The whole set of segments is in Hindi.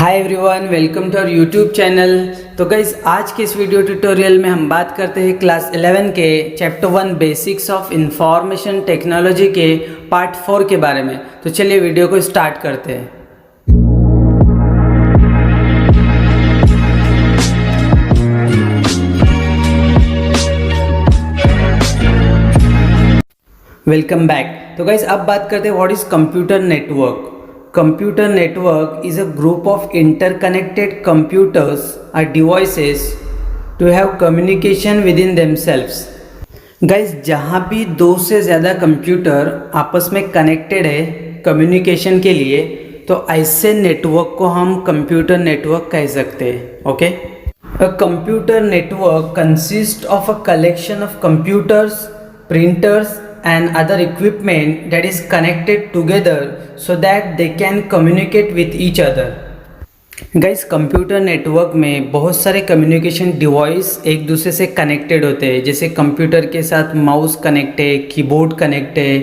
Hi everyone, welcome to our YouTube channel. तो गाइज आज के इस वीडियो ट्यूटोरियल में हम बात करते हैं क्लास 11 के chapter 1 basics of information technology के पार्ट 4 के बारे में। तो चलिए वीडियो को स्टार्ट करते हैं। Welcome back. तो गाइज अब बात करते हैं what is computer network. Computer network is a group of interconnected computers or devices to have communication within themselves. Guys, जहाँ भी दो से ज़्यादा कंप्यूटर आपस में कनेक्टेड है कम्युनिकेशन के लिए, तो ऐसे नेटवर्क को हम कंप्यूटर नेटवर्क कह सकते हैं। Okay, a computer network consist of a collection of computers, printers and other equipment that is connected together so that they can communicate with each other. Guys, computer network में बहुत सारे कम्युनिकेशन डिवाइस एक दूसरे से कनेक्टेड होते हैं। जैसे कंप्यूटर के साथ माउस कनेक्ट है, कीबोर्ड कनेक्ट है,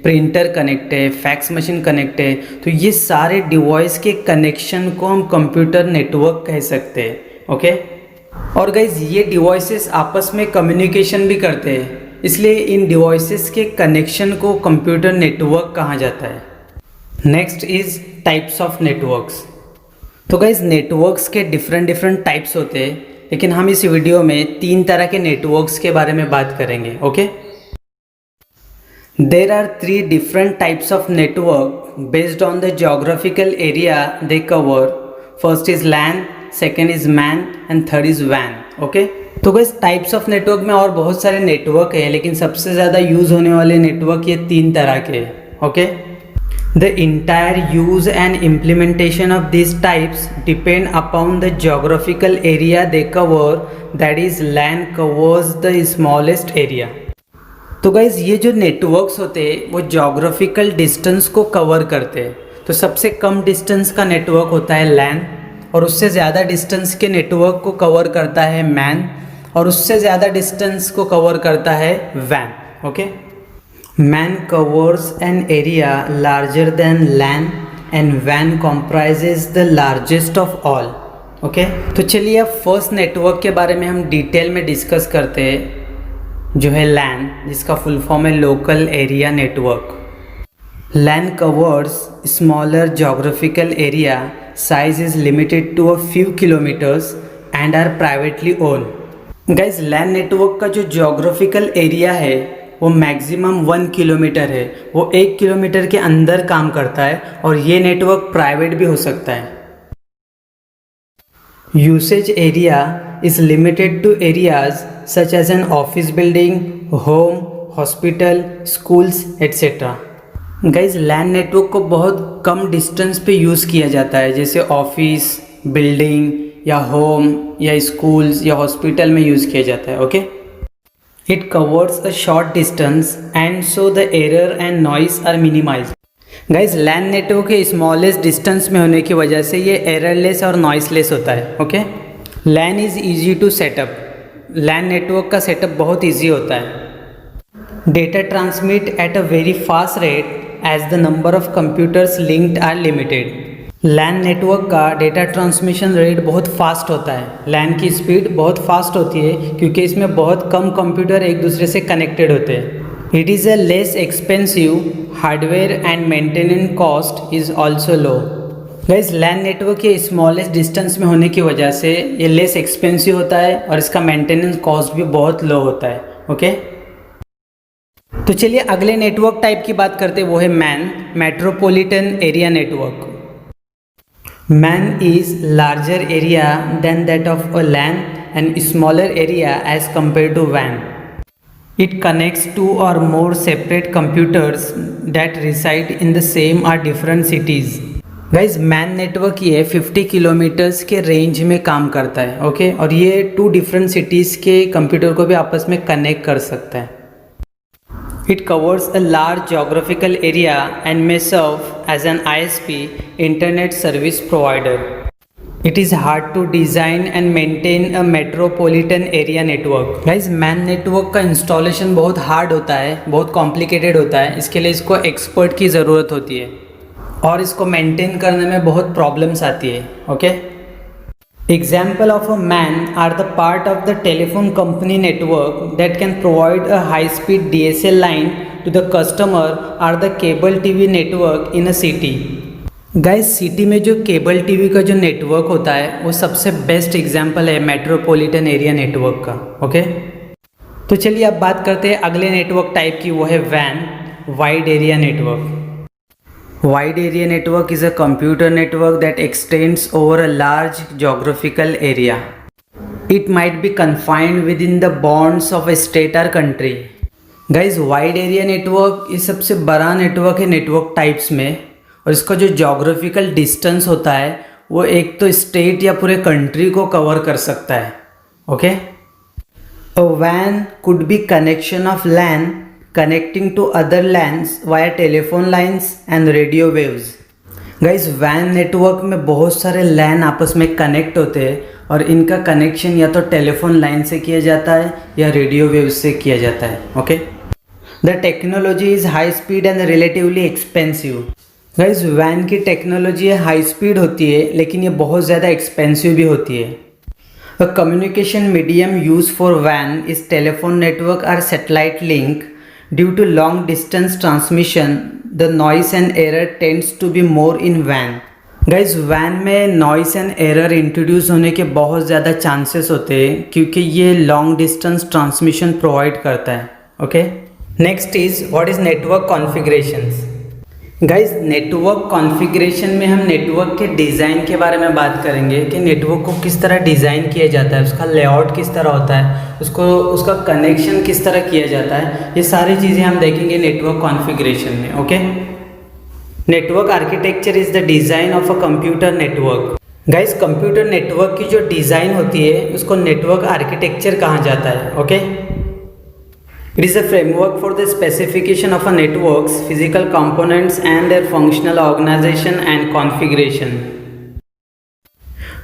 प्रिंटर कनेक्ट है, फैक्स मशीन कनेक्ट है। तो ये सारे डिवाइस के कनेक्शन को हम कंप्यूटर नेटवर्क कह सकते हैं। ओके, और गाइज ये डिवाइसेस आपस में कम्युनिकेशन भी करते हैं, इसलिए इन डिवाइसेस के कनेक्शन को कंप्यूटर नेटवर्क कहा जाता है। Next is types of networks. तो गाइज नेटवर्क्स के डिफरेंट टाइप्स होते हैं, लेकिन हम इस वीडियो में 3 तरह के नेटवर्क्स के बारे में बात करेंगे। Okay, there are 3 different types of network based on the geographical area they cover. First is LAN, second is MAN and third is वैन। ओके, तो गाइस टाइप्स ऑफ नेटवर्क में और बहुत सारे नेटवर्क है, लेकिन सबसे ज़्यादा यूज़ होने वाले नेटवर्क ये 3 तरह के हैं। Okay, the entire use and implementation of this types depend upon the geographical area they cover, that is LAN covers the smallest area. तो गाइस ये जो नेटवर्क्स होते हैं वो ज्योग्राफिकल डिस्टेंस को कवर करते हैं। तो सबसे कम डिस्टेंस का नेटवर्क होता है लैन, और उससे ज़्यादा डिस्टेंस के नेटवर्क को कवर करता है मैन, और उससे ज़्यादा डिस्टेंस को कवर करता है van. Okay, man covers an area larger than LAN and when comprises the largest of all. Okay, तो चलिए अब फर्स्ट नेटवर्क के बारे में हम डिटेल में डिस्कस करते हैं, जो है लैन, जिसका फुल फॉर्म है local area network. LAN covers smaller geographical area, size is limited to a few kilometers and are privately owned. Guys, LAN network का जो geographical एरिया है वो मैक्सिमम 1 किलोमीटर है, वो 1 किलोमीटर के अंदर काम करता है, और ये नेटवर्क प्राइवेट भी हो सकता है। Usage area is limited to areas such as an office building, home, hospital, schools, etc. Guys LAN network को बहुत कम डिस्टेंस पे यूज़ किया जाता है, जैसे ऑफिस, बिल्डिंग या होम या स्कूल्स या हॉस्पिटल में यूज़ किया जाता है। Okay, it covers a short distance and so the error and noise are minimize. Guys LAN network के स्मॉलेस्ट डिस्टेंस में होने की वजह से ये एररलेस और नॉइसलेस होता है। Okay, LAN is easy to setup. LAN network का सेटअप बहुत ईजी होता है। Data transmit at a very fast rate as the number of computers linked are limited. LAN network का डेटा ट्रांसमिशन रेट बहुत फास्ट होता है। LAN की स्पीड बहुत फास्ट होती है क्योंकि इसमें बहुत कम कंप्यूटर एक दूसरे से कनेक्टेड होते हैं। It is a less expensive hardware and maintenance cost is also low. Guys LAN network के स्मॉलेस्ट डिस्टेंस में होने की वजह से ये लेस एक्सपेंसिव होता है और इसका मेंटेनेंस कॉस्ट भी बहुत लो होता है। ओके, तो चलिए अगले नेटवर्क टाइप की बात करते हैं, वो है MAN, metropolitan area network. MAN is larger area than that of a LAN and smaller area as compare to वैन। It connects 2 or more separate computers that reside in the same or different cities. Guys MAN network ये 50 किलोमीटर्स के रेंज में काम करता है। ओके, और ये 2 डिफरेंट सिटीज़ के कंप्यूटर को भी आपस में कनेक्ट कर सकता है। It covers a large geographical area and may serve as an ISP, Internet Service Provider. It is hard to design and maintain a metropolitan area network. Guys, man network का इंस्टॉलेशन बहुत हार्ड होता है, बहुत कॉम्प्लिकेटेड होता है, इसके लिए इसको एक्सपर्ट की ज़रूरत होती है। और इसको मेंटेन करने में बहुत प्रॉब्लम्स आती है। Okay, example of a MAN are the part of the telephone company network that can provide a high speed DSL line to the customer or the cable TV network in a city. Guys, city में जो केबल टीवी का जो नेटवर्क होता है वो सबसे बेस्ट एग्जाम्पल है मेट्रोपॉलिटन एरिया नेटवर्क का। ओके, तो चलिए अब बात करते हैं अगले नेटवर्क टाइप की, वो है वैन, wide area network. Wide area network is a computer network that extends over a large geographical area. It might be confined within the bonds of a state or country. Guys, wide area network ये सबसे बड़ा नेटवर्क है नेटवर्क टाइप्स में, और इसका जो geographical distance होता है वो एक तो स्टेट या पूरे कंट्री को कवर कर सकता है। Okay, A WAN could be connection of LAN connecting to other LANs via telephone lines and radio waves. Guys, WAN network में बहुत सारे LAN आपस में कनेक्ट होते हैं और इनका कनेक्शन या तो टेलीफोन लाइन से किया जाता है या रेडियो वेव्स से किया जाता है। Okay, the technology is high speed and relatively expensive. Guys, WAN की टेक्नोलॉजी हाई स्पीड होती है लेकिन ये बहुत ज़्यादा एक्सपेंसिव भी होती है। A communication medium used for WAN is telephone network or satellite link. Due to long distance transmission, the noise and error tends to be more in WAN. Guys, WAN में noise and error introduce होने के बहुत ज़्यादा chances होते हैं क्योंकि ये long distance transmission provide करता है। Okay? Next is what is network configurations. Guys, network configuration में हम नेटवर्क के डिज़ाइन के बारे में बात करेंगे कि नेटवर्क को किस तरह डिज़ाइन किया जाता है, उसका लेआउट किस तरह होता है, उसका कनेक्शन किस तरह किया जाता है। ये सारी चीज़ें हम देखेंगे नेटवर्क कॉन्फ़िगरेशन में। Okay, network architecture is the design of a computer network. Guys, computer network की जो डिज़ाइन होती है उसको नेटवर्क आर्किटेक्चर कहा जाता है। Okay, It is a framework for the specification of a network's physical components and their functional organization and configuration.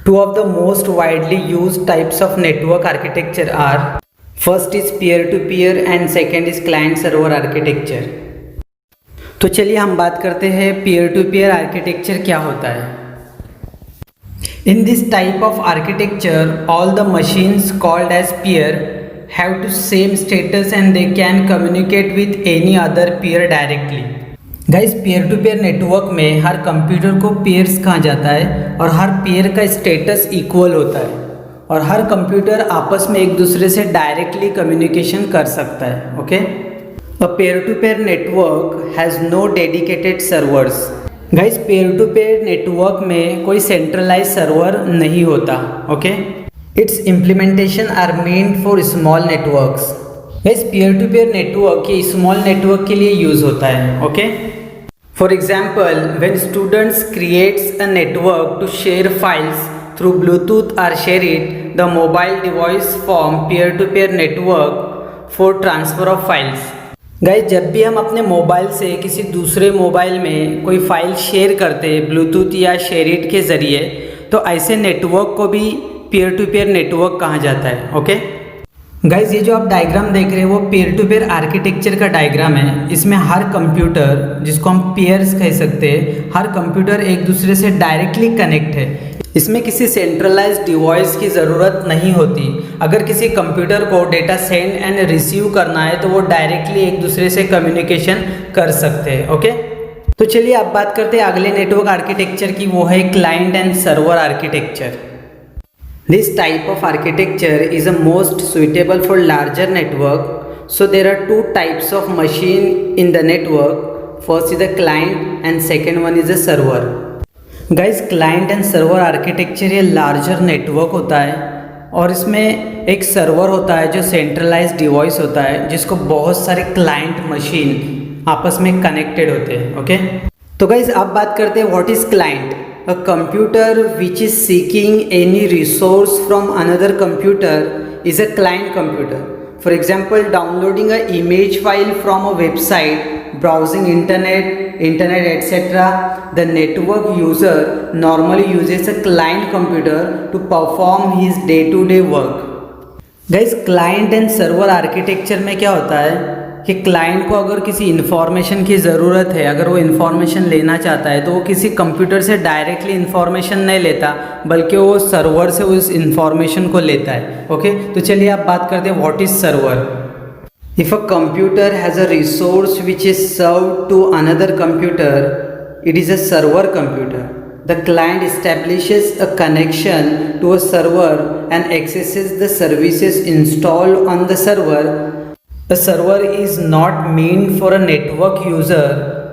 Two of the most widely used types of network architecture are, first is peer-to-peer and second is client-server architecture. तो चलिए हम बात करते हैं peer-to-peer architecture क्या होता है। In this type of architecture, all the machines called as peer have to same status and they can communicate with any other peer directly. Guys, peer to peer network में हर कंप्यूटर को peers कहा जाता है और हर peer का स्टेटस इक्वल होता है और हर कंप्यूटर आपस में एक दूसरे से डायरेक्टली कम्युनिकेशन कर सकता है। Okay, a peer to peer network has no dedicated servers. Guys, peer to peer network में कोई सेंट्रलाइज सर्वर नहीं होता। Okay, Its implementation are meant for small networks. Guys, peer-to-peer network ये small network के लिए use होता है। Okay? For example, when students creates a network to share files through Bluetooth or share it, the mobile device form peer-to-peer network for transfer of files. Guys, जब भी हम अपने मोबाइल से किसी दूसरे मोबाइल में कोई फाइल शेयर करते हैं ब्लूटूथ या शेयर इट के ज़रिए, तो ऐसे नेटवर्क को भी पीयर टू पीयर नेटवर्क कहा जाता है। ओके गाइज, ये जो आप डायग्राम देख रहे हैं वो पीयर टू पीयर आर्किटेक्चर का डायग्राम है। इसमें हर कंप्यूटर, जिसको हम पीयर्स कह सकते हैं, हर कंप्यूटर एक दूसरे से डायरेक्टली कनेक्ट है। इसमें किसी सेंट्रलाइज्ड डिवाइस की ज़रूरत नहीं होती। अगर किसी कंप्यूटर को डेटा सेंड एंड रिसीव करना है तो वो डायरेक्टली एक दूसरे से कम्युनिकेशन कर सकते हैं। ओके, तो चलिए अब बात करते हैं अगले नेटवर्क आर्किटेक्चर की, वो है client and server architecture. This type of architecture is the most suitable for larger network. So there are two types of machine in the network. First is the client and second one is the server. Guys, client and server architecture ये larger network होता है और इसमें एक सर्वर होता है जो centralized device होता है जिसको बहुत सारे client machine आपस में connected होते हैं। ओके, तो guys अब बात करते हैं what is client. A computer which is seeking any resource from another computer is a client computer. For example, downloading an image file from a website, browsing internet etc. The network user normally uses a client computer to perform his day-to-day work. Guys, client and server architecture में क्या होता है कि क्लाइंट को अगर किसी इन्फॉर्मेशन की ज़रूरत है, अगर वो इन्फॉर्मेशन लेना चाहता है तो वो किसी कंप्यूटर से डायरेक्टली इन्फॉर्मेशन नहीं लेता, बल्कि वो सर्वर से उस इन्फॉर्मेशन को लेता है। ओके, तो चलिए आप बात करते हैं what is server. If a computer has a resource which is served to another computer, it is a server computer. The client establishes a connection to a server and accesses the services installed on the server. The server is not meant for a network user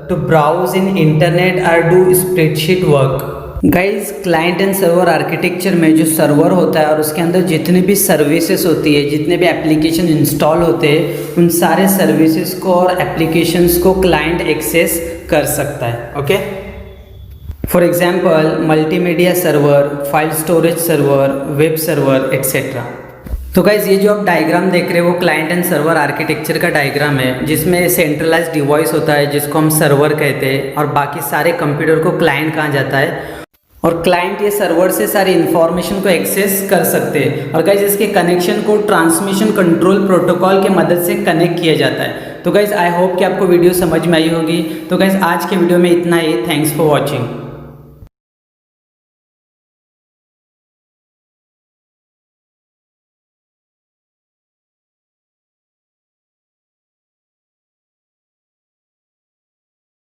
to browse in internet or do spreadsheet work. Guys, client and server architecture में जो सर्वर होता है और उसके अंदर जितने भी सर्विसेज होती है, जितने भी एप्लीकेशन इंस्टॉल होते हैं, उन सारे सर्विसेज को और एप्लीकेशंस को क्लाइंट एक्सेस कर सकता है। Okay, for example multimedia server, file storage server, web server etcetera. तो गाइज, ये जो आप डायग्राम देख रहे हो वो क्लाइंट एंड सर्वर आर्किटेक्चर का डायग्राम है, जिसमें सेंट्रलाइज डिवाइस होता है जिसको हम सर्वर कहते हैं, और बाकी सारे कंप्यूटर को क्लाइंट कहा जाता है, और क्लाइंट ये सर्वर से सारी इन्फॉर्मेशन को एक्सेस कर सकते हैं। और गाइज, इसके कनेक्शन को ट्रांसमिशन कंट्रोल प्रोटोकॉल के मदद से कनेक्ट किया जाता है। तो गाइज, आई होप कि आपको वीडियो समझ में आई होगी। तो गाइज, आज के वीडियो में इतना ही। Thanks for watching.